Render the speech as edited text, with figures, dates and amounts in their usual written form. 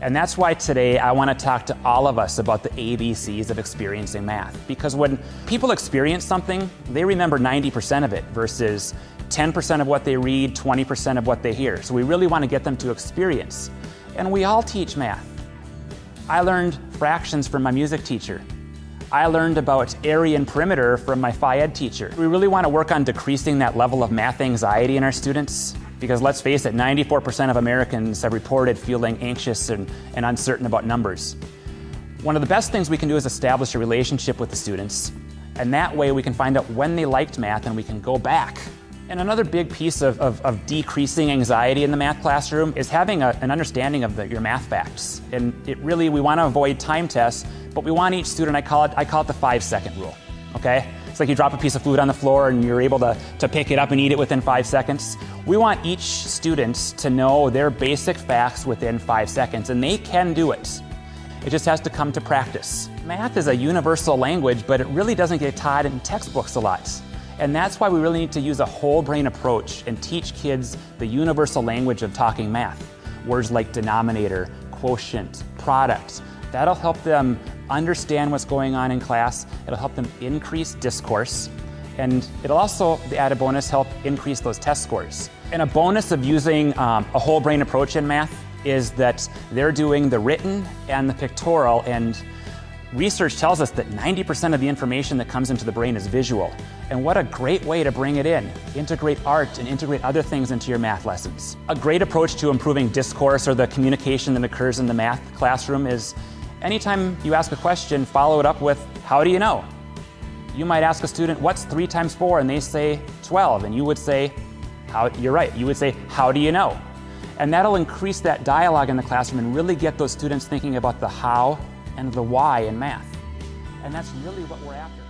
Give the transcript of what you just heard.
And that's why today I want to talk to all of us about the ABCs of experiencing math. Because when people experience something, they remember 90% of it versus 10% of what they read, 20% of what they hear. So we really want to get them to experience. And we all teach math. I learned fractions from my music teacher. I learned about area and perimeter from my Phi Ed teacher. We really want to work on decreasing that level of math anxiety in our students, because let's face it, 94% of Americans have reported feeling anxious and uncertain about numbers. One of the best things we can do is establish a relationship with the students, and that way we can find out when they liked math and we can go back. And another big piece of decreasing anxiety in the math classroom is having an understanding of your math facts. And we want to avoid time tests, but we want each student, I call it the 5-second rule, okay? It's like you drop a piece of food on the floor and you're able to pick it up and eat it within 5 seconds. We want each student to know their basic facts within 5 seconds, and they can do it. It just has to come to practice. Math is a universal language, but it really doesn't get taught in textbooks a lot. And that's why we really need to use a whole brain approach and teach kids the universal language of talking math. Words like denominator, quotient, product. That'll help them understand what's going on in class. It'll help them increase discourse. And it'll also, the added bonus, help increase those test scores. And a bonus of using a whole brain approach in math is that they're doing the written and the pictorial, and research tells us that 90% of the information that comes into the brain is visual. And what a great way to bring it in. Integrate art and integrate other things into your math lessons. A great approach to improving discourse or the communication that occurs in the math classroom is anytime you ask a question, follow it up with, how do you know? You might ask a student, what's 3 times 4? And they say 12. And you would say, you're right. You would say, how do you know? And that'll increase that dialogue in the classroom and really get those students thinking about the how and the why in math. And that's really what we're after.